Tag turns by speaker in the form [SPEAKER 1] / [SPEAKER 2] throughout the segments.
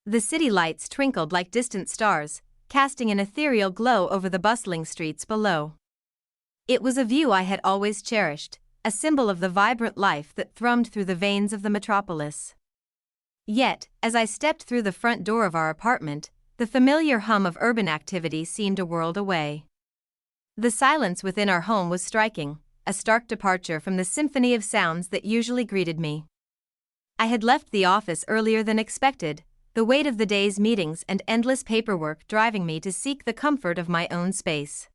[SPEAKER 1] The city lights twinkled like distant stars, casting an ethereal glow over the bustling streets below. It was a view I had always cherished, a symbol of the vibrant life that thrummed through the veins of the metropolis. Yet, as I stepped through the front door of our apartment, the familiar hum of urban activity seemed a world away. The silence within our home was striking, a stark departure from the symphony of sounds that usually greeted me. I had left the office earlier than expected, the weight of the day's meetings and endless paperwork driving me to seek the comfort of my own space.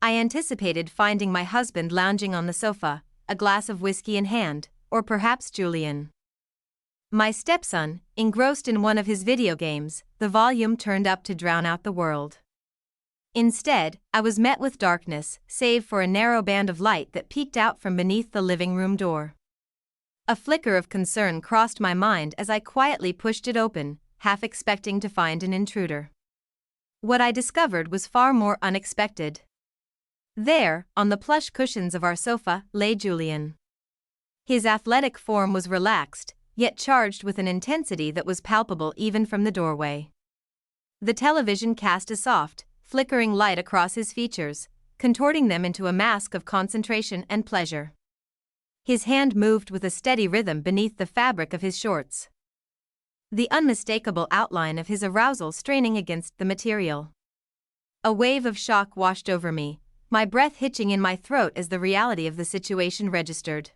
[SPEAKER 1] I anticipated finding my husband lounging on the sofa, a glass of whiskey in hand, or perhaps Julian. My stepson, engrossed in one of his video games, the volume turned up to drown out the world. Instead, I was met with darkness, save for a narrow band of light that peeked out from beneath the living room door. A flicker of concern crossed my mind as I quietly pushed it open, half expecting to find an intruder. What I discovered was far more unexpected. There, on the plush cushions of our sofa, lay Julian. His athletic form was relaxed, yet charged with an intensity that was palpable even from the doorway. The television cast a soft, flickering light across his features, contorting them into a mask of concentration and pleasure. His hand moved with a steady rhythm beneath the fabric of his shorts, the unmistakable outline of his arousal straining against the material. A wave of shock washed over me, my breath hitching in my throat as the reality of the situation registered.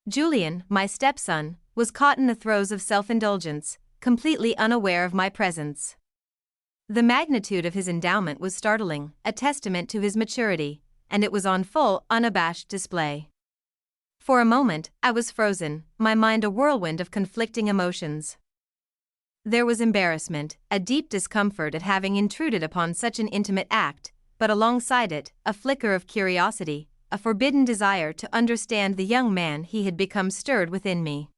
[SPEAKER 1] Julian, my stepson, was caught in the throes of self-indulgence, completely unaware of my presence. The magnitude of his endowment was startling, a testament to his maturity, and it was on full, unabashed display. For a moment, I was frozen, my mind a whirlwind of conflicting emotions. There was embarrassment, a deep discomfort at having intruded upon such an intimate act, but alongside it, a flicker of curiosity, a forbidden desire to understand the young man he had become stirred within me.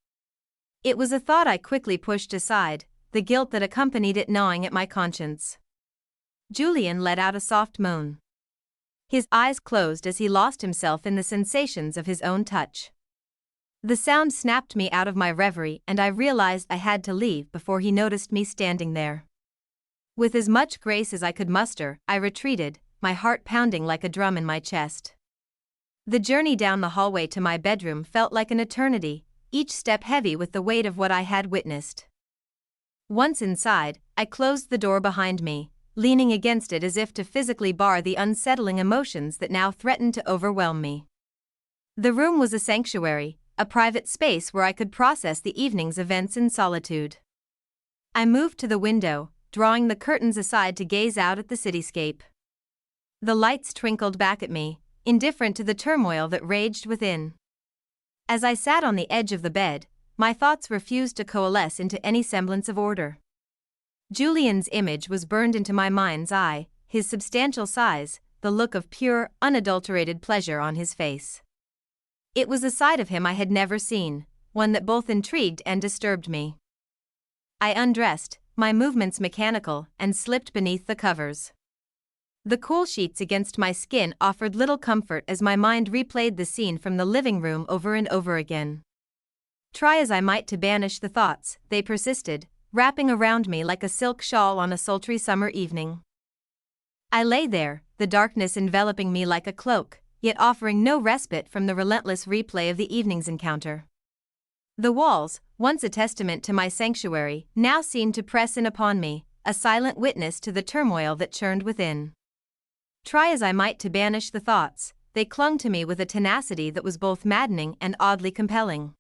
[SPEAKER 1] It was a thought I quickly pushed aside, the guilt that accompanied it gnawing at my conscience. Julian let out a soft moan. His eyes closed as he lost himself in the sensations of his own touch. The sound snapped me out of my reverie and I realized I had to leave before he noticed me standing there. With as much grace as I could muster, I retreated, my heart pounding like a drum in my chest. The journey down the hallway to my bedroom felt like an eternity, each step heavy with the weight of what I had witnessed. Once inside, I closed the door behind me, leaning against it as if to physically bar the unsettling emotions that now threatened to overwhelm me. The room was a sanctuary, a private space where I could process the evening's events in solitude. I moved to the window, drawing the curtains aside to gaze out at the cityscape. The lights twinkled back at me, indifferent to the turmoil that raged within. As I sat on the edge of the bed, my thoughts refused to coalesce into any semblance of order. Julian's image was burned into my mind's eye, his substantial size, the look of pure, unadulterated pleasure on his face. It was a side of him I had never seen, one that both intrigued and disturbed me. I undressed, my movements mechanical, and slipped beneath the covers. The cool sheets against my skin offered little comfort as my mind replayed the scene from the living room over and over again. Try as I might to banish the thoughts, they persisted, wrapping around me like a silk shawl on a sultry summer evening. I lay there, the darkness enveloping me like a cloak, yet offering no respite from the relentless replay of the evening's encounter. The walls, once a testament to my sanctuary, now seemed to press in upon me, a silent witness to the turmoil that churned within. Try as I might to banish the thoughts, they clung to me with a tenacity that was both maddening and oddly compelling.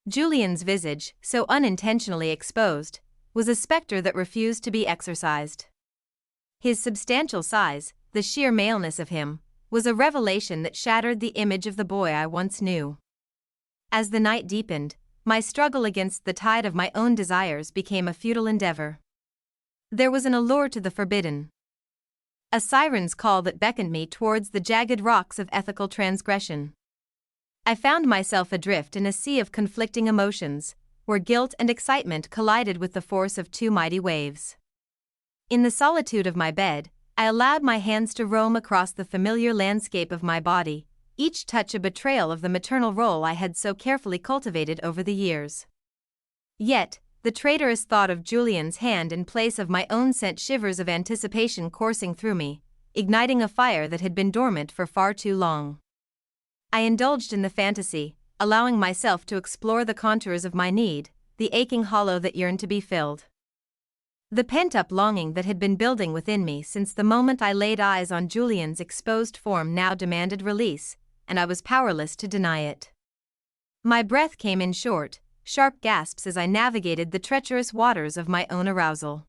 [SPEAKER 1] Julian's visage, so unintentionally exposed, was a specter that refused to be exorcised. His substantial size, the sheer maleness of him, was a revelation that shattered the image of the boy I once knew. As the night deepened, my struggle against the tide of my own desires became a futile endeavor. There was an allure to the forbidden, a siren's call that beckoned me towards the jagged rocks of ethical transgression. I found myself adrift in a sea of conflicting emotions, where guilt and excitement collided with the force of two mighty waves. In the solitude of my bed, I allowed my hands to roam across the familiar landscape of my body, each touch a betrayal of the maternal role I had so carefully cultivated over the years. Yet, the traitorous thought of Julian's hand in place of my own sent shivers of anticipation coursing through me, igniting a fire that had been dormant for far too long. I indulged in the fantasy, allowing myself to explore the contours of my need, the aching hollow that yearned to be filled. The pent-up longing that had been building within me since the moment I laid eyes on Julian's exposed form now demanded release, and I was powerless to deny it. My breath came in short, sharp gasps as I navigated the treacherous waters of my own arousal.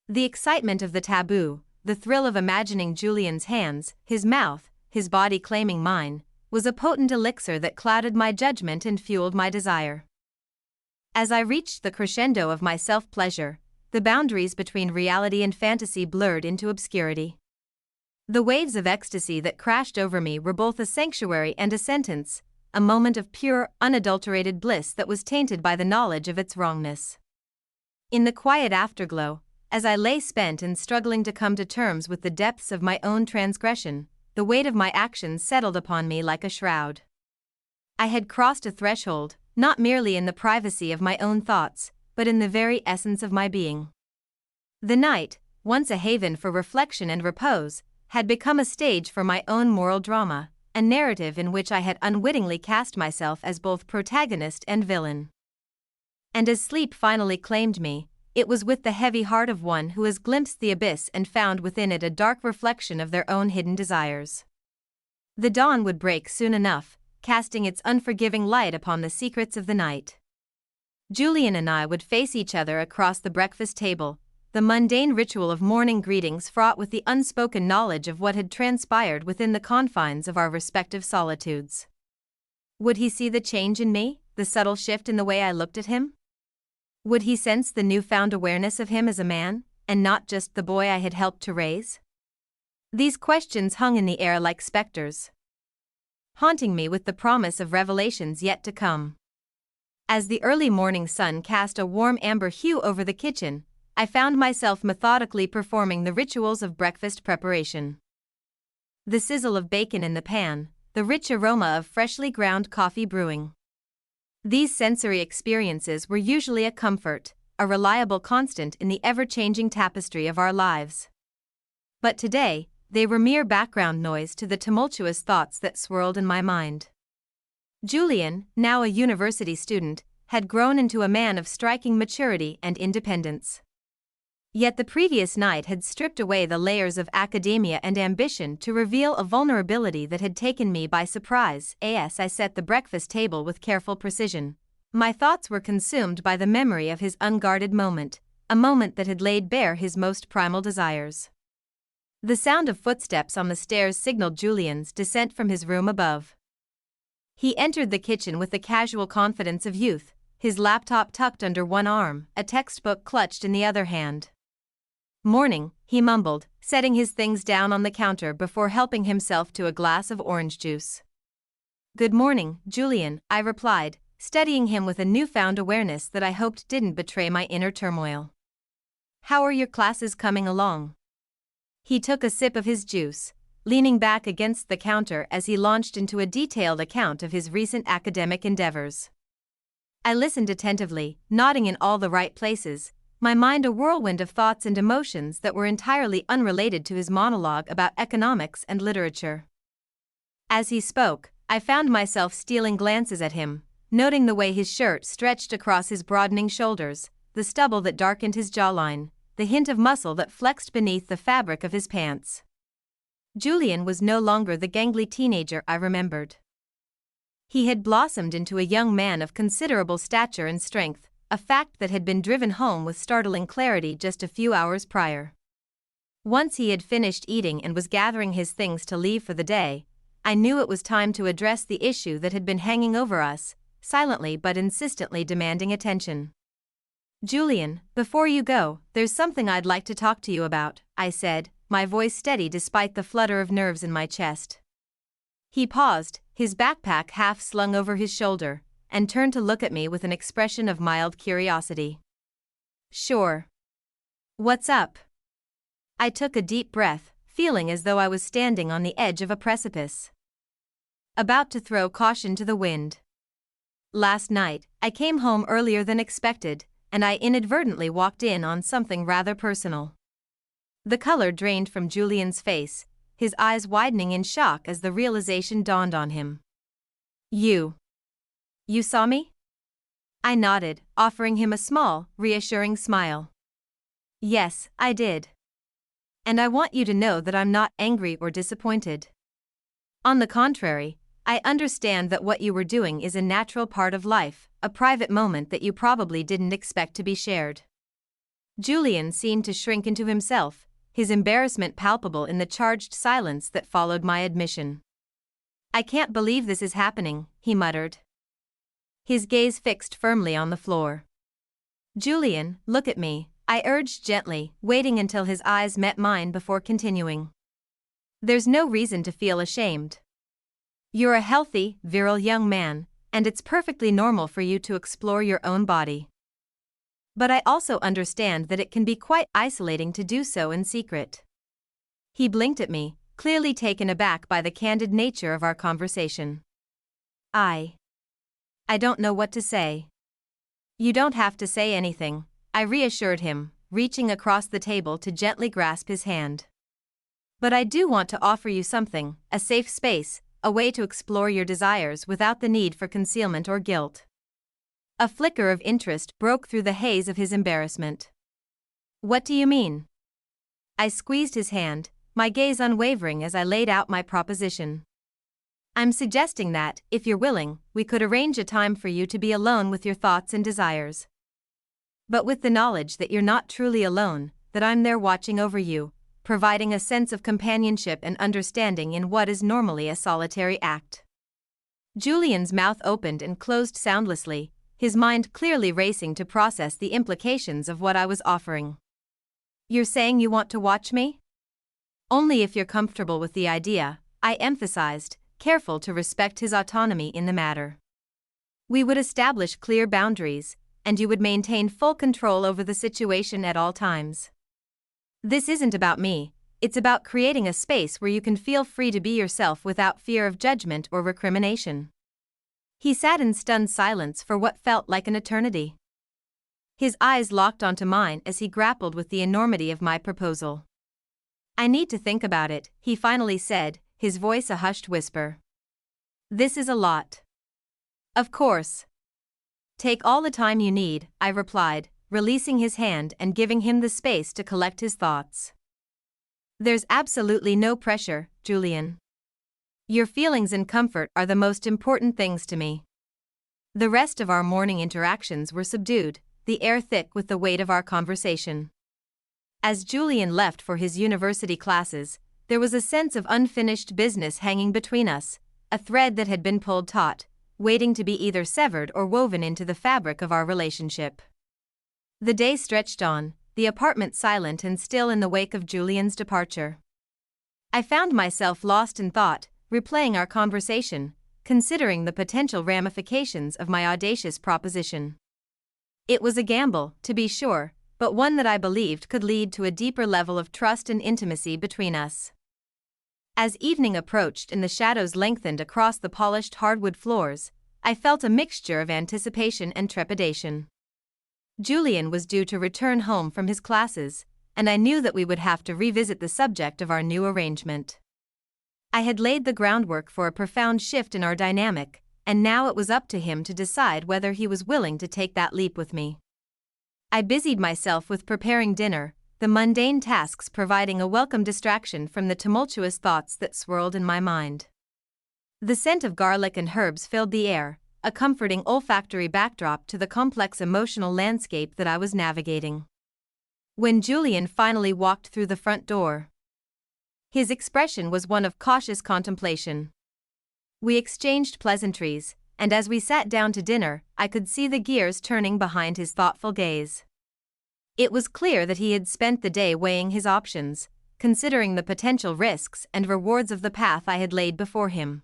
[SPEAKER 1] The excitement of the taboo, the thrill of imagining Julian's hands, his mouth, his body claiming mine, was a potent elixir that clouded my judgment and fueled my desire. As I reached the crescendo of my self-pleasure, the boundaries between reality and fantasy blurred into obscurity. The waves of ecstasy that crashed over me were both a sanctuary and a sentence, a moment of pure, unadulterated bliss that was tainted by the knowledge of its wrongness. In the quiet afterglow, as I lay spent and struggling to come to terms with the depths of my own transgression, the weight of my actions settled upon me like a shroud. I had crossed a threshold, not merely in the privacy of my own thoughts, but in the very essence of my being. The night, once a haven for reflection and repose, had become a stage for my own moral drama, a narrative in which I had unwittingly cast myself as both protagonist and villain. And as sleep finally claimed me, it was with the heavy heart of one who has glimpsed the abyss and found within it a dark reflection of their own hidden desires. The dawn would break soon enough, casting its unforgiving light upon the secrets of the night. Julian and I would face each other across the breakfast table, the mundane ritual of morning greetings fraught with the unspoken knowledge of what had transpired within the confines of our respective solitudes. Would he see the change in me, the subtle shift in the way I looked at him? Would he sense the newfound awareness of him as a man, and not just the boy I had helped to raise? These questions hung in the air like specters, haunting me with the promise of revelations yet to come. As the early morning sun cast a warm amber hue over the kitchen, I found myself methodically performing the rituals of breakfast preparation. The sizzle of bacon in the pan, the rich aroma of freshly ground coffee brewing. These sensory experiences were usually a comfort, a reliable constant in the ever-changing tapestry of our lives. But today, they were mere background noise to the tumultuous thoughts that swirled in my mind. Julian, now a university student, had grown into a man of striking maturity and independence. Yet the previous night had stripped away the layers of academia and ambition to reveal a vulnerability that had taken me by surprise. As I set the breakfast table with careful precision, my thoughts were consumed by the memory of his unguarded moment, a moment that had laid bare his most primal desires. The sound of footsteps on the stairs signaled Julian's descent from his room above. He entered the kitchen with the casual confidence of youth, his laptop tucked under one arm, a textbook clutched in the other hand. "Morning," he mumbled, setting his things down on the counter before helping himself to a glass of orange juice. "Good morning, Julian," I replied, studying him with a newfound awareness that I hoped didn't betray my inner turmoil. "How are your classes coming along?" He took a sip of his juice, leaning back against the counter as he launched into a detailed account of his recent academic endeavors. I listened attentively, nodding in all the right places, my mind a whirlwind of thoughts and emotions that were entirely unrelated to his monologue about economics and literature. As he spoke, I found myself stealing glances at him, noting the way his shirt stretched across his broadening shoulders, the stubble that darkened his jawline, the hint of muscle that flexed beneath the fabric of his pants. Julian was no longer the gangly teenager I remembered. He had blossomed into a young man of considerable stature and strength, a fact that had been driven home with startling clarity just a few hours prior. Once he had finished eating and was gathering his things to leave for the day, I knew it was time to address the issue that had been hanging over us, silently but insistently demanding attention. "Julian, before you go, there's something I'd like to talk to you about," I said, my voice steady despite the flutter of nerves in my chest. He paused, his backpack half slung over his shoulder, and turned to look at me with an expression of mild curiosity. "Sure. What's up?" I took a deep breath, feeling as though I was standing on the edge of a precipice, about to throw caution to the wind. Last night, I came home earlier than expected, and I inadvertently walked in on something rather personal. The color drained from Julian's face, his eyes widening in shock as the realization dawned on him. You saw me? I nodded, offering him a small, reassuring smile. Yes, I did. And I want you to know that I'm not angry or disappointed. On the contrary, I understand that what you were doing is a natural part of life, a private moment that you probably didn't expect to be shared. Julian seemed to shrink into himself, his embarrassment palpable in the charged silence that followed my admission. I can't believe this is happening, he muttered. His gaze fixed firmly on the floor. Julian, look at me, I urged gently, waiting until his eyes met mine before continuing. There's no reason to feel ashamed. You're a healthy, virile young man, and it's perfectly normal for you to explore your own body. But I also understand that it can be quite isolating to do so in secret. He blinked at me, clearly taken aback by the candid nature of our conversation. I don't know what to say. You don't have to say anything, I reassured him, reaching across the table to gently grasp his hand. But I do want to offer you something, a safe space, a way to explore your desires without the need for concealment or guilt. A flicker of interest broke through the haze of his embarrassment. What do you mean? I squeezed his hand, my gaze unwavering as I laid out my proposition. I'm suggesting that, if you're willing, we could arrange a time for you to be alone with your thoughts and desires. But with the knowledge that you're not truly alone, that I'm there watching over you, providing a sense of companionship and understanding in what is normally a solitary act. Julian's mouth opened and closed soundlessly, his mind clearly racing to process the implications of what I was offering. You're saying you want to watch me? Only if you're comfortable with the idea, I emphasized, careful to respect his autonomy in the matter. We would establish clear boundaries, and you would maintain full control over the situation at all times. This isn't about me, it's about creating a space where you can feel free to be yourself without fear of judgment or recrimination. He sat in stunned silence for what felt like an eternity. His eyes locked onto mine as he grappled with the enormity of my proposal. I need to think about it, he finally said, his voice a hushed whisper. This is a lot. Of course. Take all the time you need, I replied, releasing his hand and giving him the space to collect his thoughts. There's absolutely no pressure, Julian. Your feelings and comfort are the most important things to me. The rest of our morning interactions were subdued, the air thick with the weight of our conversation. As Julian left for his university classes, there was a sense of unfinished business hanging between us, a thread that had been pulled taut, waiting to be either severed or woven into the fabric of our relationship. The day stretched on, the apartment silent and still in the wake of Julian's departure. I found myself lost in thought, replaying our conversation, considering the potential ramifications of my audacious proposition. It was a gamble, to be sure, but one that I believed could lead to a deeper level of trust and intimacy between us. As evening approached and the shadows lengthened across the polished hardwood floors, I felt a mixture of anticipation and trepidation. Julian was due to return home from his classes, and I knew that we would have to revisit the subject of our new arrangement. I had laid the groundwork for a profound shift in our dynamic, and now it was up to him to decide whether he was willing to take that leap with me. I busied myself with preparing dinner, the mundane tasks providing a welcome distraction from the tumultuous thoughts that swirled in my mind. The scent of garlic and herbs filled the air, a comforting olfactory backdrop to the complex emotional landscape that I was navigating. When Julian finally walked through the front door, his expression was one of cautious contemplation. We exchanged pleasantries, and as we sat down to dinner, I could see the gears turning behind his thoughtful gaze. It was clear that he had spent the day weighing his options, considering the potential risks and rewards of the path I had laid before him.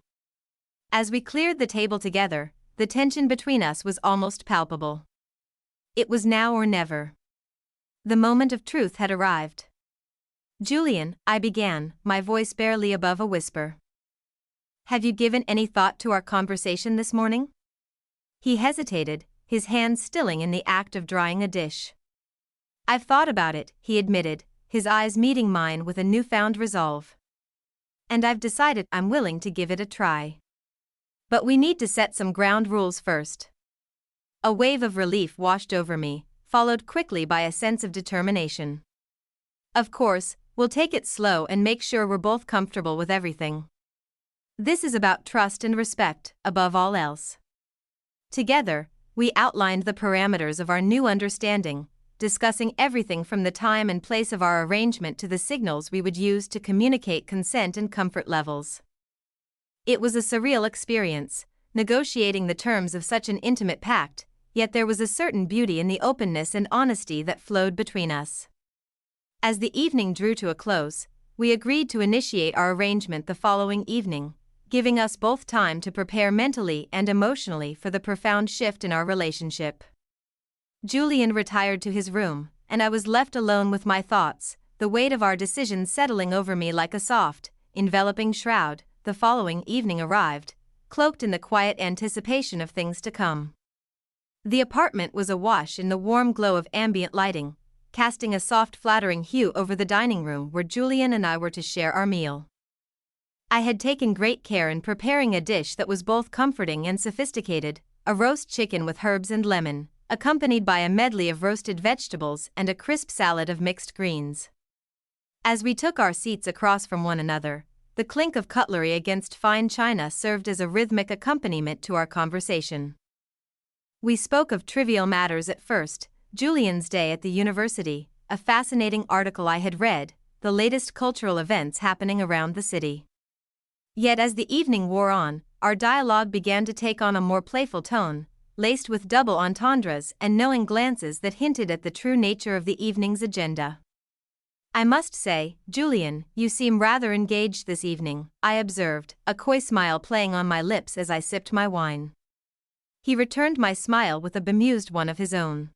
[SPEAKER 1] As we cleared the table together, the tension between us was almost palpable. It was now or never. The moment of truth had arrived. Julian, I began, my voice barely above a whisper. Have you given any thought to our conversation this morning? He hesitated, his hands stilling in the act of drying a dish. "I've thought about it," he admitted, his eyes meeting mine with a newfound resolve. "And I've decided I'm willing to give it a try. But we need to set some ground rules first." A wave of relief washed over me, followed quickly by a sense of determination. "Of course, we'll take it slow and make sure we're both comfortable with everything. This is about trust and respect, above all else." Together, we outlined the parameters of our new understanding, discussing everything from the time and place of our arrangement to the signals we would use to communicate consent and comfort levels. It was a surreal experience, negotiating the terms of such an intimate pact, yet there was a certain beauty in the openness and honesty that flowed between us. As the evening drew to a close, we agreed to initiate our arrangement the following evening, giving us both time to prepare mentally and emotionally for the profound shift in our relationship. Julian retired to his room, and I was left alone with my thoughts, the weight of our decision settling over me like a soft, enveloping shroud. The following evening arrived, cloaked in the quiet anticipation of things to come. The apartment was awash in the warm glow of ambient lighting, casting a soft flattering hue over the dining room where Julian and I were to share our meal. I had taken great care in preparing a dish that was both comforting and sophisticated, a roast chicken with herbs and lemon, accompanied by a medley of roasted vegetables and a crisp salad of mixed greens. As we took our seats across from one another, the clink of cutlery against fine china served as a rhythmic accompaniment to our conversation. We spoke of trivial matters at first: Julian's day at the university, a fascinating article I had read, the latest cultural events happening around the city. Yet as the evening wore on, our dialogue began to take on a more playful tone, laced with double entendres and knowing glances that hinted at the true nature of the evening's agenda. "I must say, Julian, you seem rather engaged this evening," I observed, a coy smile playing on my lips as I sipped my wine. He returned my smile with a bemused one of his own.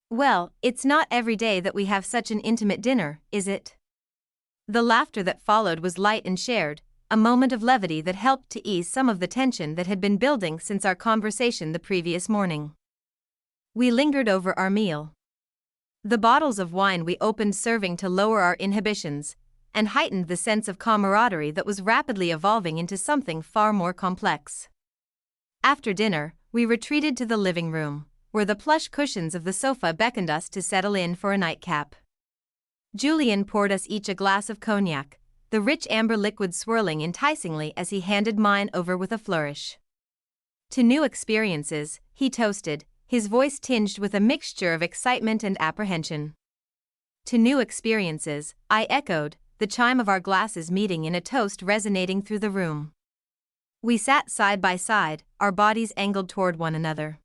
[SPEAKER 1] "Well, it's not every day that we have such an intimate dinner, is it?" The laughter that followed was light and shared, a moment of levity that helped to ease some of the tension that had been building since our conversation the previous morning. We lingered over our meal. The bottles of wine we opened serving to lower our inhibitions, and heightened the sense of camaraderie that was rapidly evolving into something far more complex. After dinner, we retreated to the living room, where the plush cushions of the sofa beckoned us to settle in for a nightcap. Julian poured us each a glass of cognac, the rich amber liquid swirling enticingly as he handed mine over with a flourish. "To new experiences," he toasted, his voice tinged with a mixture of excitement and apprehension. "To new experiences," I echoed, the chime of our glasses meeting in a toast resonating through the room. We sat side by side, our bodies angled toward one another.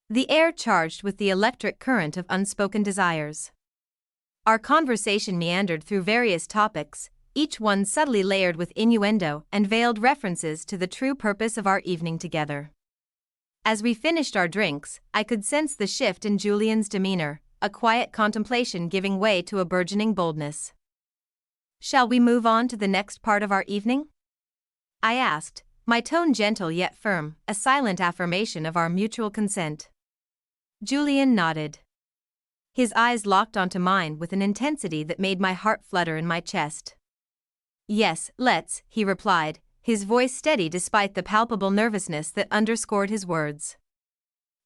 [SPEAKER 1] The air charged with the electric current of unspoken desires. Our conversation meandered through various topics, each one subtly layered with innuendo and veiled references to the true purpose of our evening together. As we finished our drinks, I could sense the shift in Julian's demeanor, a quiet contemplation giving way to a burgeoning boldness. "Shall we move on to the next part of our evening?" I asked, my tone gentle yet firm, a silent affirmation of our mutual consent. Julian nodded. His eyes locked onto mine with an intensity that made my heart flutter in my chest. "Yes, let's," he replied, his voice steady despite the palpable nervousness that underscored his words.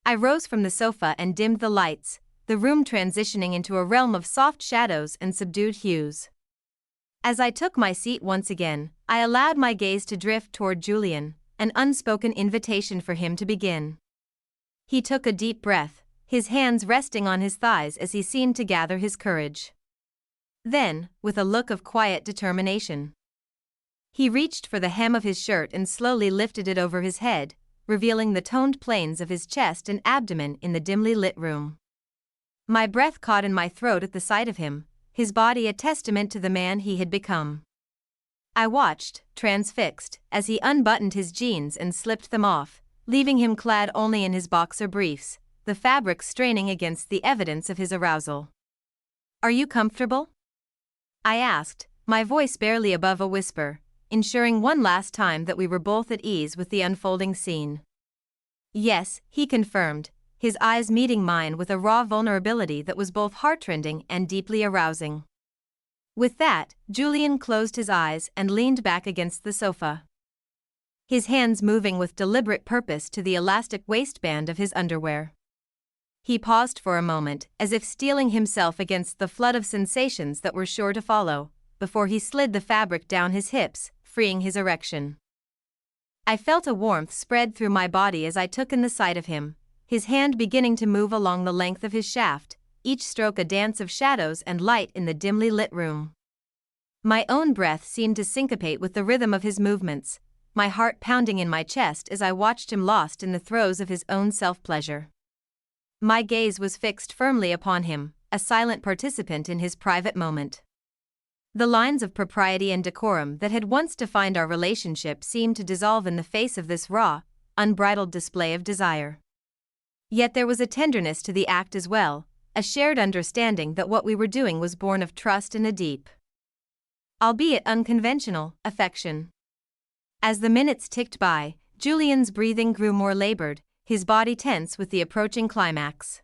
[SPEAKER 1] I rose from the sofa and dimmed the lights, the room transitioning into a realm of soft shadows and subdued hues. As I took my seat once again, I allowed my gaze to drift toward Julian, an unspoken invitation for him to begin. He took a deep breath, his hands resting on his thighs as he seemed to gather his courage. Then, with a look of quiet determination, he reached for the hem of his shirt and slowly lifted it over his head, revealing the toned planes of his chest and abdomen in the dimly lit room. My breath caught in my throat at the sight of him, his body a testament to the man he had become. I watched, transfixed, as he unbuttoned his jeans and slipped them off, leaving him clad only in his boxer briefs, the fabric straining against the evidence of his arousal. "Are you comfortable?" I asked, my voice barely above a whisper, ensuring one last time that we were both at ease with the unfolding scene. Yes, he confirmed, his eyes meeting mine with a raw vulnerability that was both heartrending and deeply arousing. With that, Julian closed his eyes and leaned back against the sofa, his hands moving with deliberate purpose to the elastic waistband of his underwear. He paused for a moment, as if steeling himself against the flood of sensations that were sure to follow, before he slid the fabric down his hips, freeing his erection. I felt a warmth spread through my body as I took in the sight of him, his hand beginning to move along the length of his shaft, each stroke a dance of shadows and light in the dimly lit room. My own breath seemed to syncopate with the rhythm of his movements, my heart pounding in my chest as I watched him lost in the throes of his own self-pleasure. My gaze was fixed firmly upon him, a silent participant in his private moment. The lines of propriety and decorum that had once defined our relationship seemed to dissolve in the face of this raw, unbridled display of desire. Yet there was a tenderness to the act as well, a shared understanding that what we were doing was born of trust and a deep, albeit unconventional, affection. As the minutes ticked by, Julian's breathing grew more labored, his body tense with the approaching climax.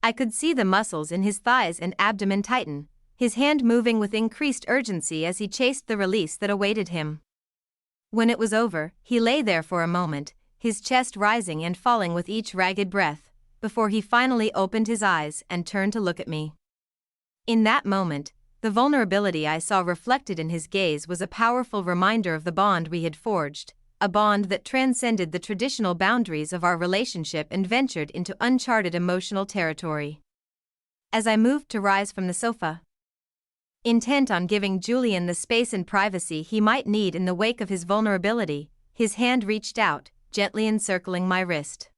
[SPEAKER 1] I could see the muscles in his thighs and abdomen tighten, his hand moving with increased urgency as he chased the release that awaited him. When it was over, he lay there for a moment, his chest rising and falling with each ragged breath, before he finally opened his eyes and turned to look at me. In that moment, the vulnerability I saw reflected in his gaze was a powerful reminder of the bond we had forged, a bond that transcended the traditional boundaries of our relationship and ventured into uncharted emotional territory. As I moved to rise from the sofa, intent on giving Julian the space and privacy he might need in the wake of his vulnerability, his hand reached out, gently encircling my wrist.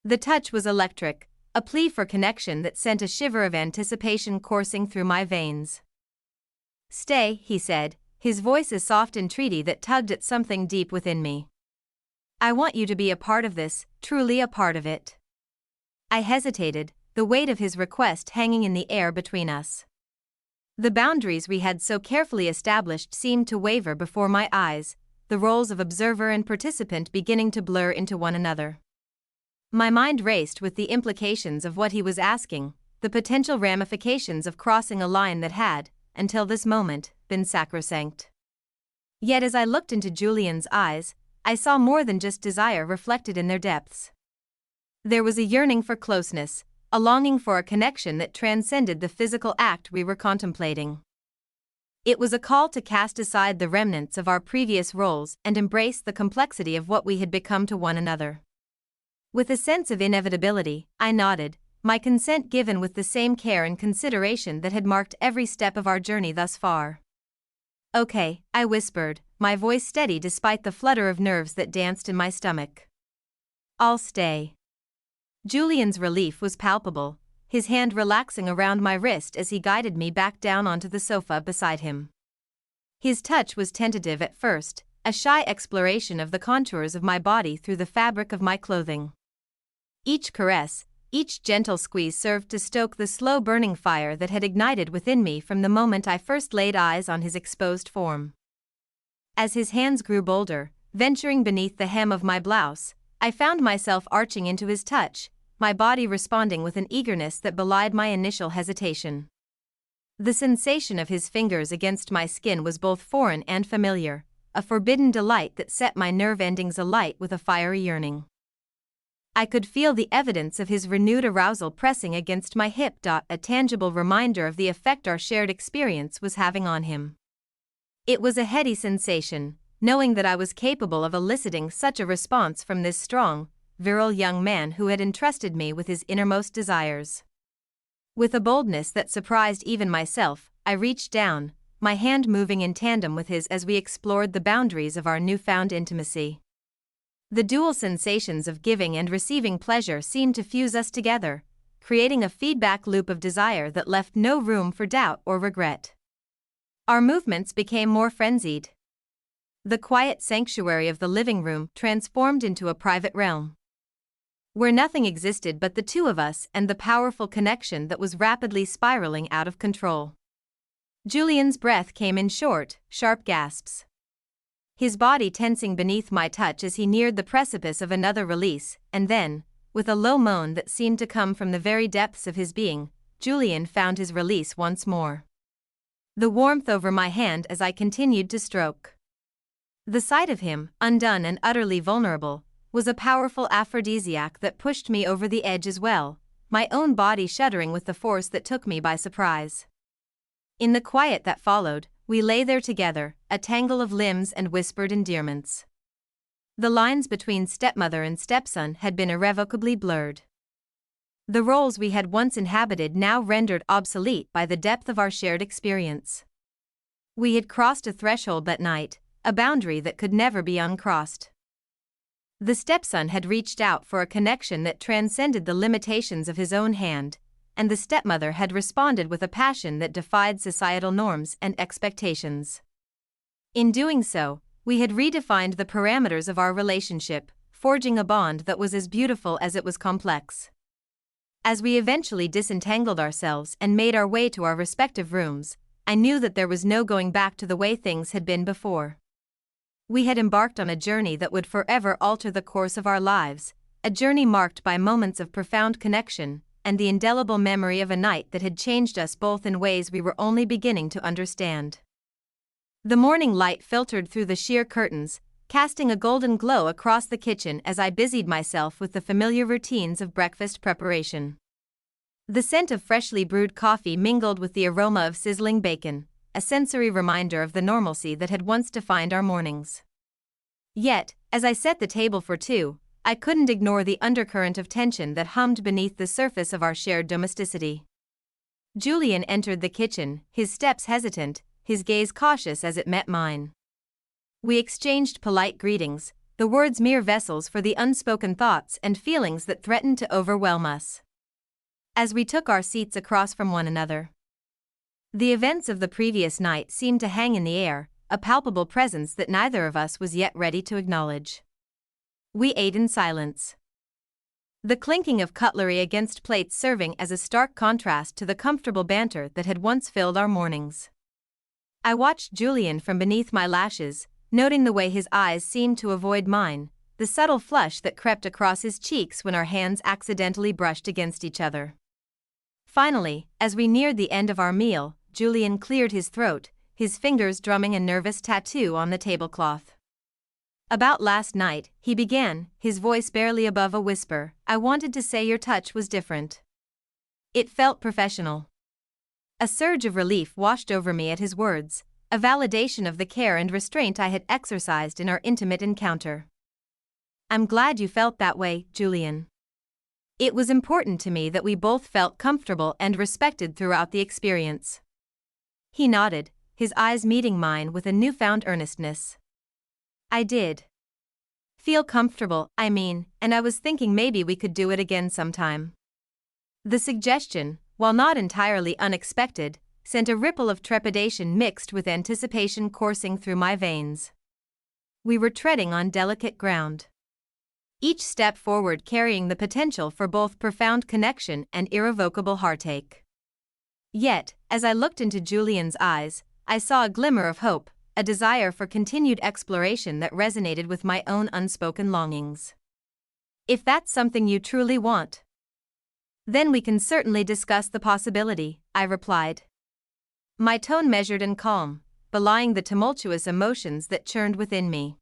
[SPEAKER 1] The touch was electric, a plea for connection that sent a shiver of anticipation coursing through my veins. "Stay," he said, his voice a soft entreaty that tugged at something deep within me. "I want you to be a part of this, truly a part of it." I hesitated, the weight of his request hanging in the air between us. The boundaries we had so carefully established seemed to waver before my eyes, the roles of observer and participant beginning to blur into one another. My mind raced with the implications of what he was asking, the potential ramifications of crossing a line that had, until this moment, been sacrosanct. Yet as I looked into Julian's eyes, I saw more than just desire reflected in their depths. There was a yearning for closeness, a longing for a connection that transcended the physical act we were contemplating. It was a call to cast aside the remnants of our previous roles and embrace the complexity of what we had become to one another. With a sense of inevitability, I nodded, my consent given with the same care and consideration that had marked every step of our journey thus far. "Okay," I whispered, my voice steady despite the flutter of nerves that danced in my stomach. "I'll stay." Julian's relief was palpable, his hand relaxing around my wrist as he guided me back down onto the sofa beside him. His touch was tentative at first, a shy exploration of the contours of my body through the fabric of my clothing. Each caress, each gentle squeeze served to stoke the slow-burning fire that had ignited within me from the moment I first laid eyes on his exposed form. As his hands grew bolder, venturing beneath the hem of my blouse, I found myself arching into his touch, my body responding with an eagerness that belied my initial hesitation. The sensation of his fingers against my skin was both foreign and familiar, a forbidden delight that set my nerve endings alight with a fiery yearning. I could feel the evidence of his renewed arousal pressing against my hip. A tangible reminder of the effect our shared experience was having on him. It was a heady sensation, knowing that I was capable of eliciting such a response from this strong, virile young man who had entrusted me with his innermost desires. With a boldness that surprised even myself, I reached down, my hand moving in tandem with his as we explored the boundaries of our newfound intimacy. The dual sensations of giving and receiving pleasure seemed to fuse us together, creating a feedback loop of desire that left no room for doubt or regret. Our movements became more frenzied. The quiet sanctuary of the living room transformed into a private realm, where nothing existed but the two of us and the powerful connection that was rapidly spiraling out of control. Julian's breath came in short, sharp gasps. his body tensing beneath my touch as he neared the precipice of another release, and then, with a low moan that seemed to come from the very depths of his being, Julian found his release once more. The warmth over my hand as I continued to stroke. The sight of him, undone and utterly vulnerable, was a powerful aphrodisiac that pushed me over the edge as well, my own body shuddering with the force that took me by surprise. In the quiet that followed, we lay there together, a tangle of limbs and whispered endearments. The lines between stepmother and stepson had been irrevocably blurred. The roles we had once inhabited now rendered obsolete by the depth of our shared experience. We had crossed a threshold that night, a boundary that could never be uncrossed. The stepson had reached out for a connection that transcended the limitations of his own hand, and the stepmother had responded with a passion that defied societal norms and expectations. In doing so, we had redefined the parameters of our relationship, forging a bond that was as beautiful as it was complex. As we eventually disentangled ourselves and made our way to our respective rooms, I knew that there was no going back to the way things had been before. We had embarked on a journey that would forever alter the course of our lives, a journey marked by moments of profound connection, and the indelible memory of a night that had changed us both in ways we were only beginning to understand. The morning light filtered through the sheer curtains, casting a golden glow across the kitchen as I busied myself with the familiar routines of breakfast preparation. The scent of freshly brewed coffee mingled with the aroma of sizzling bacon, a sensory reminder of the normalcy that had once defined our mornings. Yet, as I set the table for two, I couldn't ignore the undercurrent of tension that hummed beneath the surface of our shared domesticity. Julian entered the kitchen, his steps hesitant, his gaze cautious as it met mine. We exchanged polite greetings, the words mere vessels for the unspoken thoughts and feelings that threatened to overwhelm us. As we took our seats across from one another, the events of the previous night seemed to hang in the air, a palpable presence that neither of us was yet ready to acknowledge. We ate in silence, the clinking of cutlery against plates serving as a stark contrast to the comfortable banter that had once filled our mornings. I watched Julian from beneath my lashes, noting the way his eyes seemed to avoid mine, the subtle flush that crept across his cheeks when our hands accidentally brushed against each other. Finally, as we neared the end of our meal, Julian cleared his throat, his fingers drumming a nervous tattoo on the tablecloth. "About last night," he began, his voice barely above a whisper, "I wanted to say your touch was different. It felt professional." A surge of relief washed over me at his words, a validation of the care and restraint I had exercised in our intimate encounter. "I'm glad you felt that way, Julian. It was important to me that we both felt comfortable and respected throughout the experience." He nodded, his eyes meeting mine with a newfound earnestness. "I did feel comfortable, I mean, and I was thinking maybe we could do it again sometime." The suggestion, while not entirely unexpected, sent a ripple of trepidation mixed with anticipation coursing through my veins. We were treading on delicate ground, each step forward carrying the potential for both profound connection and irrevocable heartache. Yet, as I looked into Julian's eyes, I saw a glimmer of hope, a desire for continued exploration that resonated with my own unspoken longings. "If that's something you truly want, then we can certainly discuss the possibility," I replied, my tone measured and calm, belying the tumultuous emotions that churned within me.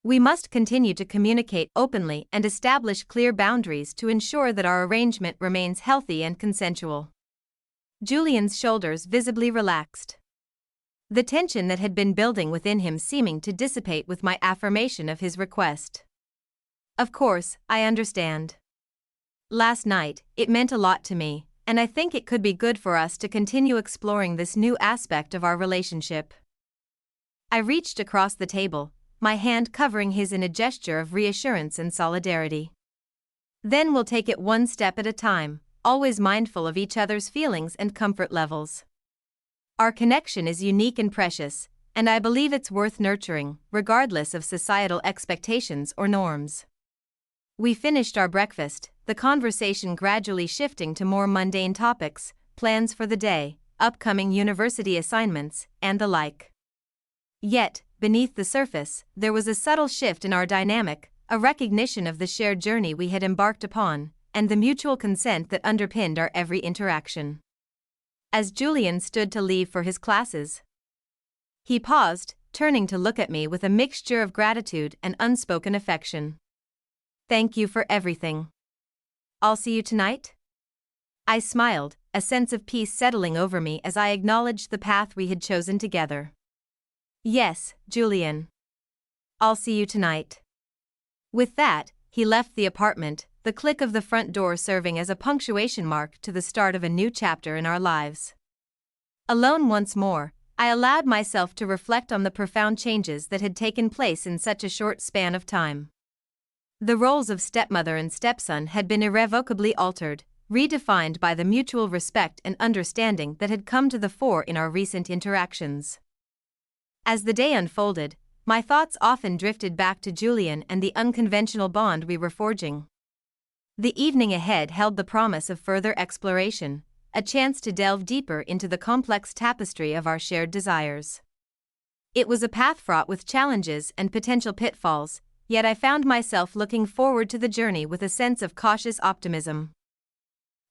[SPEAKER 1] "We must continue to communicate openly and establish clear boundaries to ensure that our arrangement remains healthy and consensual." Julian's shoulders visibly relaxed, the tension that had been building within him seeming to dissipate with my affirmation of his request. "Of course, I understand. Last night, it meant a lot to me, and I think it could be good for us to continue exploring this new aspect of our relationship." I reached across the table, my hand covering his in a gesture of reassurance and solidarity. "Then we'll take it one step at a time, always mindful of each other's feelings and comfort levels. Our connection is unique and precious, and I believe it's worth nurturing, regardless of societal expectations or norms." We finished our breakfast, the conversation gradually shifting to more mundane topics, plans for the day, upcoming university assignments, and the like. Yet, beneath the surface, there was a subtle shift in our dynamic, a recognition of the shared journey we had embarked upon, and the mutual consent that underpinned our every interaction. As Julian stood to leave for his classes, he paused, turning to look at me with a mixture of gratitude and unspoken affection. "Thank you for everything. I'll see you tonight?" I smiled, a sense of peace settling over me as I acknowledged the path we had chosen together. "Yes, Julian. I'll see you tonight." With that, he left the apartment, the click of the front door serving as a punctuation mark to the start of a new chapter in our lives. Alone once more, I allowed myself to reflect on the profound changes that had taken place in such a short span of time. The roles of stepmother and stepson had been irrevocably altered, redefined by the mutual respect and understanding that had come to the fore in our recent interactions. As the day unfolded, my thoughts often drifted back to Julian and the unconventional bond we were forging. The evening ahead held the promise of further exploration, a chance to delve deeper into the complex tapestry of our shared desires. It was a path fraught with challenges and potential pitfalls, yet I found myself looking forward to the journey with a sense of cautious optimism.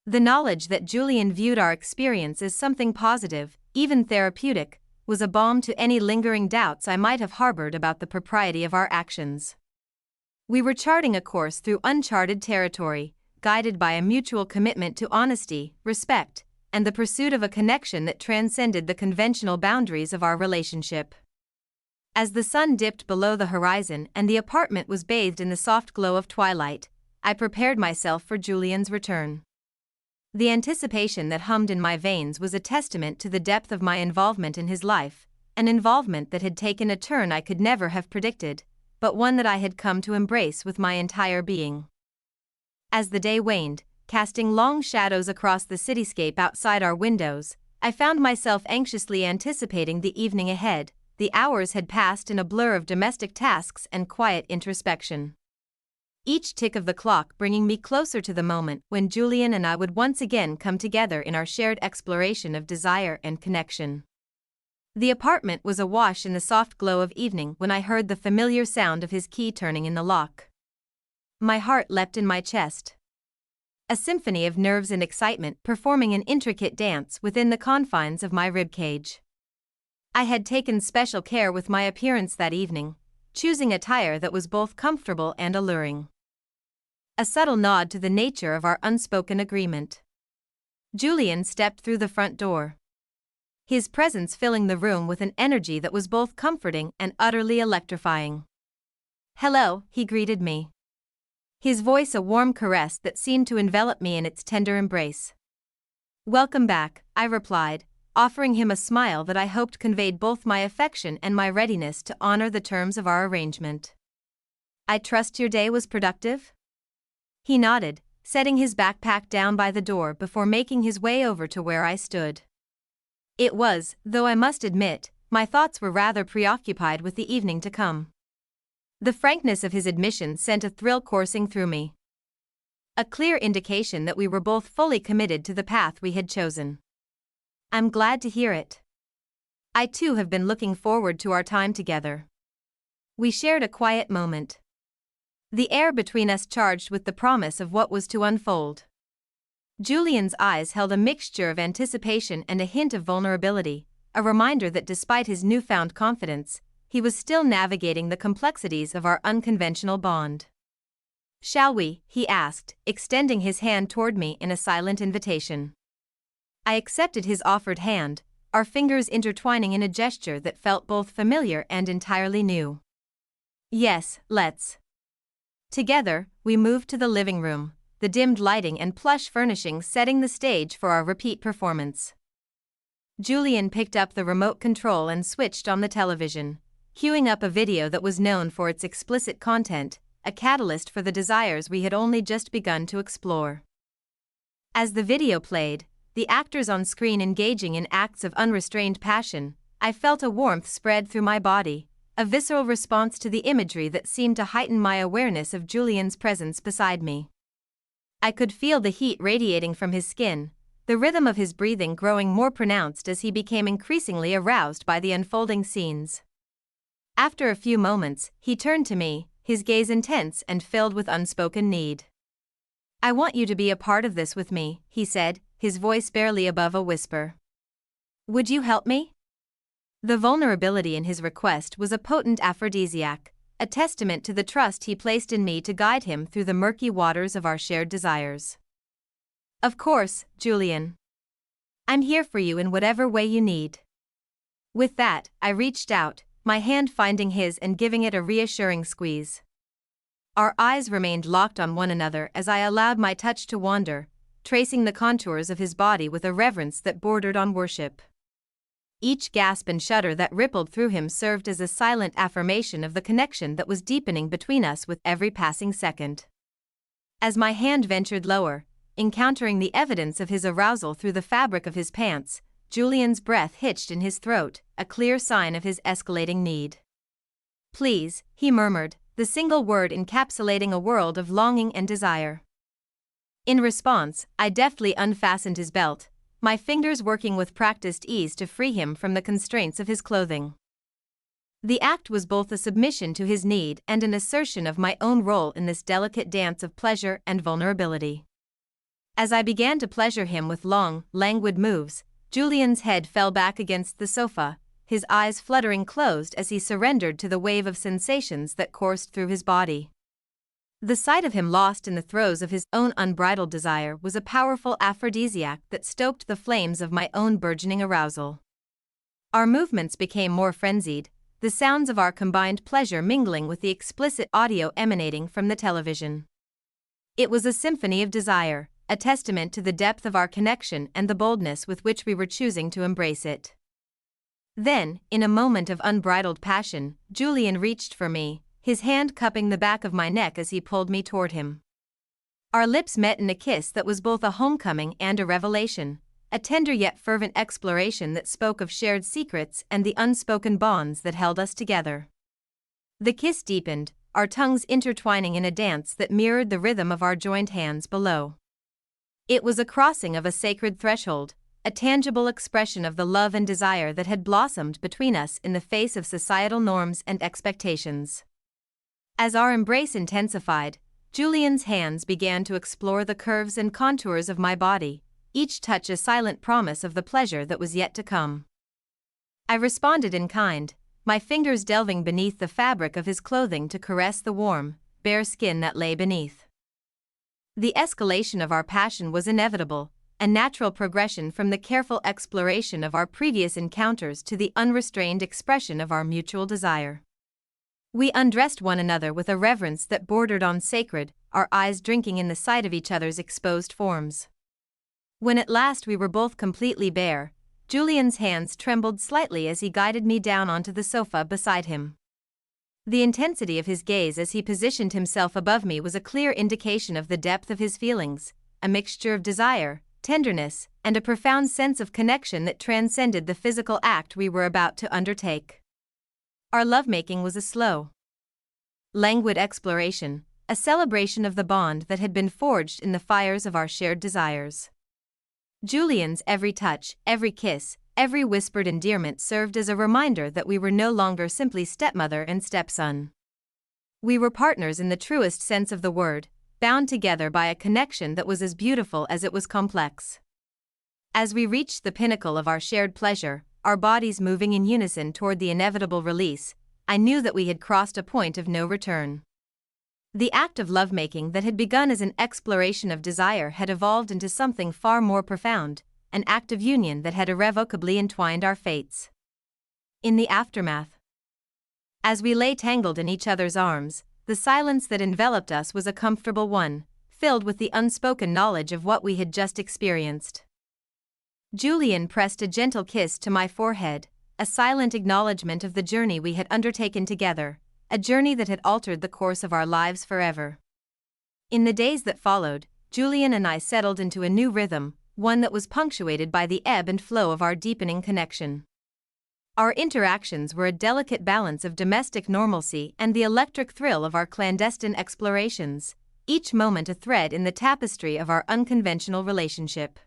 [SPEAKER 1] The knowledge that Julian viewed our experience as something positive, even therapeutic, was a balm to any lingering doubts I might have harbored about the propriety of our actions. We were charting a course through uncharted territory, guided by a mutual commitment to honesty, respect, and the pursuit of a connection that transcended the conventional boundaries of our relationship. As the sun dipped below the horizon and the apartment was bathed in the soft glow of twilight, I prepared myself for Julian's return. The anticipation that hummed in my veins was a testament to the depth of my involvement in his life, an involvement that had taken a turn I could never have predicted, but one that I had come to embrace with my entire being. As the day waned, casting long shadows across the cityscape outside our windows, I found myself anxiously anticipating the evening ahead. The hours had passed in a blur of domestic tasks and quiet introspection, each tick of the clock bringing me closer to the moment when Julian and I would once again come together in our shared exploration of desire and connection. The apartment was awash in the soft glow of evening when I heard the familiar sound of his key turning in the lock. My heart leapt in my chest, a symphony of nerves and excitement performing an intricate dance within the confines of my ribcage. I had taken special care with my appearance that evening, choosing attire that was both comfortable and alluring. A subtle nod to the nature of our unspoken agreement. Julian stepped through the front door, his presence filling the room with an energy that was both comforting and utterly electrifying. "Hello," he greeted me, his voice a warm caress that seemed to envelop me in its tender embrace. "Welcome back," I replied, offering him a smile that I hoped conveyed both my affection and my readiness to honor the terms of our arrangement. "I trust your day was productive?" He nodded, setting his backpack down by the door before making his way over to where I stood. It was, though I must admit, my thoughts were rather preoccupied with the evening to come. The frankness of his admission sent a thrill coursing through me, a clear indication that we were both fully committed to the path we had chosen. "I'm glad to hear it. I too have been looking forward to our time together." We shared a quiet moment, the air between us charged with the promise of what was to unfold. Julian's eyes held a mixture of anticipation and a hint of vulnerability, a reminder that despite his newfound confidence, he was still navigating the complexities of our unconventional bond. "Shall we?" he asked, extending his hand toward me in a silent invitation. I accepted his offered hand, our fingers intertwining in a gesture that felt both familiar and entirely new. "Yes, let's." Together, we moved to the living room, the dimmed lighting and plush furnishings setting the stage for our repeat performance. Julian picked up the remote control and switched on the television, queuing up a video that was known for its explicit content, a catalyst for the desires we had only just begun to explore. As the video played, the actors on screen engaging in acts of unrestrained passion, I felt a warmth spread through my body, a visceral response to the imagery that seemed to heighten my awareness of Julian's presence beside me. I could feel the heat radiating from his skin, the rhythm of his breathing growing more pronounced as he became increasingly aroused by the unfolding scenes. After a few moments, he turned to me, his gaze intense and filled with unspoken need. "I want you to be a part of this with me," he said, his voice barely above a whisper. "Would you help me?" The vulnerability in his request was a potent aphrodisiac, a testament to the trust he placed in me to guide him through the murky waters of our shared desires. "Of course, Julian. I'm here for you in whatever way you need." With that, I reached out, my hand finding his and giving it a reassuring squeeze. Our eyes remained locked on one another as I allowed my touch to wander, tracing the contours of his body with a reverence that bordered on worship. Each gasp and shudder that rippled through him served as a silent affirmation of the connection that was deepening between us with every passing second. As my hand ventured lower, encountering the evidence of his arousal through the fabric of his pants, Julian's breath hitched in his throat, a clear sign of his escalating need. "Please," he murmured, the single word encapsulating a world of longing and desire. In response, I deftly unfastened his belt, my fingers working with practiced ease to free him from the constraints of his clothing. The act was both a submission to his need and an assertion of my own role in this delicate dance of pleasure and vulnerability. As I began to pleasure him with long, languid moves, Julian's head fell back against the sofa, his eyes fluttering closed as he surrendered to the wave of sensations that coursed through his body. The sight of him lost in the throes of his own unbridled desire was a powerful aphrodisiac that stoked the flames of my own burgeoning arousal. Our movements became more frenzied, the sounds of our combined pleasure mingling with the explicit audio emanating from the television. It was a symphony of desire, a testament to the depth of our connection and the boldness with which we were choosing to embrace it. Then, in a moment of unbridled passion, Julian reached for me, his hand cupping the back of my neck as he pulled me toward him. Our lips met in a kiss that was both a homecoming and a revelation, a tender yet fervent exploration that spoke of shared secrets and the unspoken bonds that held us together. The kiss deepened, our tongues intertwining in a dance that mirrored the rhythm of our joined hands below. It was a crossing of a sacred threshold, a tangible expression of the love and desire that had blossomed between us in the face of societal norms and expectations. As our embrace intensified, Julian's hands began to explore the curves and contours of my body, each touch a silent promise of the pleasure that was yet to come. I responded in kind, my fingers delving beneath the fabric of his clothing to caress the warm, bare skin that lay beneath. The escalation of our passion was inevitable, a natural progression from the careful exploration of our previous encounters to the unrestrained expression of our mutual desire. We undressed one another with a reverence that bordered on sacred, our eyes drinking in the sight of each other's exposed forms. When at last we were both completely bare, Julian's hands trembled slightly as he guided me down onto the sofa beside him. The intensity of his gaze as he positioned himself above me was a clear indication of the depth of his feelings, a mixture of desire, tenderness, and a profound sense of connection that transcended the physical act we were about to undertake. Our lovemaking was a slow, languid exploration, a celebration of the bond that had been forged in the fires of our shared desires. Julian's every touch, every kiss, every whispered endearment served as a reminder that we were no longer simply stepmother and stepson. We were partners in the truest sense of the word, bound together by a connection that was as beautiful as it was complex. As we reached the pinnacle of our shared pleasure, our bodies moving in unison toward the inevitable release, I knew that we had crossed a point of no return. The act of lovemaking that had begun as an exploration of desire had evolved into something far more profound, an act of union that had irrevocably entwined our fates. In the aftermath, as we lay tangled in each other's arms, the silence that enveloped us was a comfortable one, filled with the unspoken knowledge of what we had just experienced. Julian pressed a gentle kiss to my forehead, a silent acknowledgement of the journey we had undertaken together, a journey that had altered the course of our lives forever. In the days that followed, Julian and I settled into a new rhythm, one that was punctuated by the ebb and flow of our deepening connection. Our interactions were a delicate balance of domestic normalcy and the electric thrill of our clandestine explorations, each moment a thread in the tapestry of our unconventional relationship.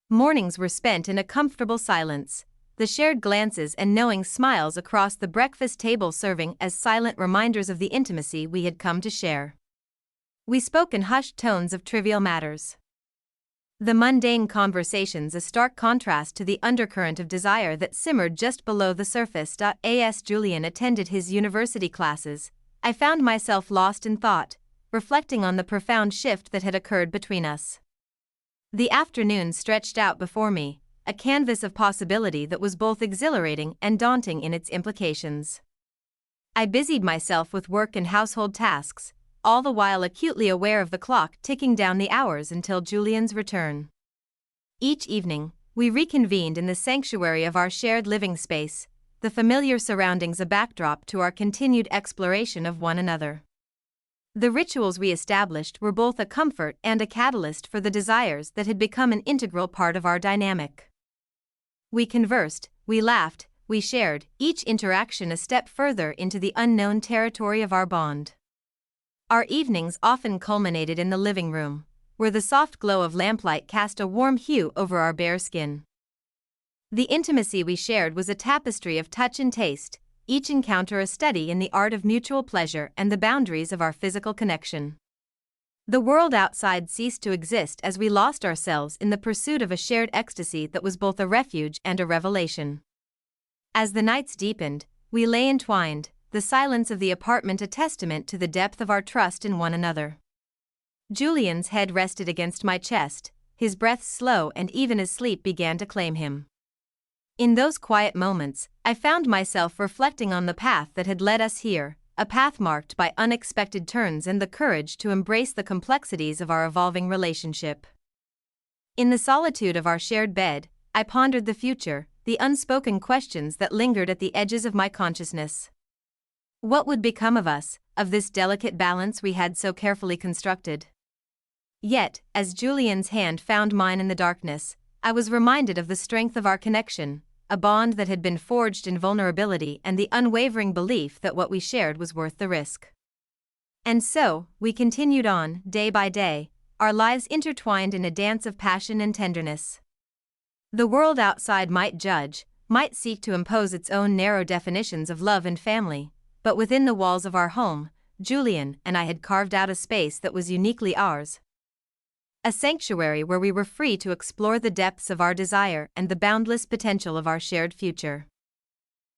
[SPEAKER 1] Mornings were spent in a comfortable silence, the shared glances and knowing smiles across the breakfast table serving as silent reminders of the intimacy we had come to share. We spoke in hushed tones of trivial matters. The mundane conversations a stark contrast to the undercurrent of desire that simmered just below the surface. As Julian attended his university classes, I found myself lost in thought, reflecting on the profound shift that had occurred between us. The afternoon stretched out before me, a canvas of possibility that was both exhilarating and daunting in its implications. I busied myself with work and household tasks, all the while acutely aware of the clock ticking down the hours until Julian's return. Each evening, we reconvened in the sanctuary of our shared living space, the familiar surroundings a backdrop to our continued exploration of one another. The rituals we established were both a comfort and a catalyst for the desires that had become an integral part of our dynamic. We conversed, we laughed, we shared, each interaction a step further into the unknown territory of our bond. Our evenings often culminated in the living room, where the soft glow of lamplight cast a warm hue over our bare skin. The intimacy we shared was a tapestry of touch and taste, each encounter a study in the art of mutual pleasure and the boundaries of our physical connection. The world outside ceased to exist as we lost ourselves in the pursuit of a shared ecstasy that was both a refuge and a revelation. As the nights deepened, we lay entwined, the silence of the apartment a testament to the depth of our trust in one another. Julian's head rested against my chest, his breath slow, and even as sleep began to claim him. In those quiet moments, I found myself reflecting on the path that had led us here, a path marked by unexpected turns and the courage to embrace the complexities of our evolving relationship. In the solitude of our shared bed, I pondered the future, the unspoken questions that lingered at the edges of my consciousness. What would become of us, of this delicate balance we had so carefully constructed? Yet, as Julian's hand found mine in the darkness, I was reminded of the strength of our connection, a bond that had been forged in vulnerability and the unwavering belief that what we shared was worth the risk. And so, we continued on, day by day, our lives intertwined in a dance of passion and tenderness. The world outside might judge, might seek to impose its own narrow definitions of love and family, but within the walls of our home, Julian and I had carved out a space that was uniquely ours. A sanctuary where we were free to explore the depths of our desire and the boundless potential of our shared future.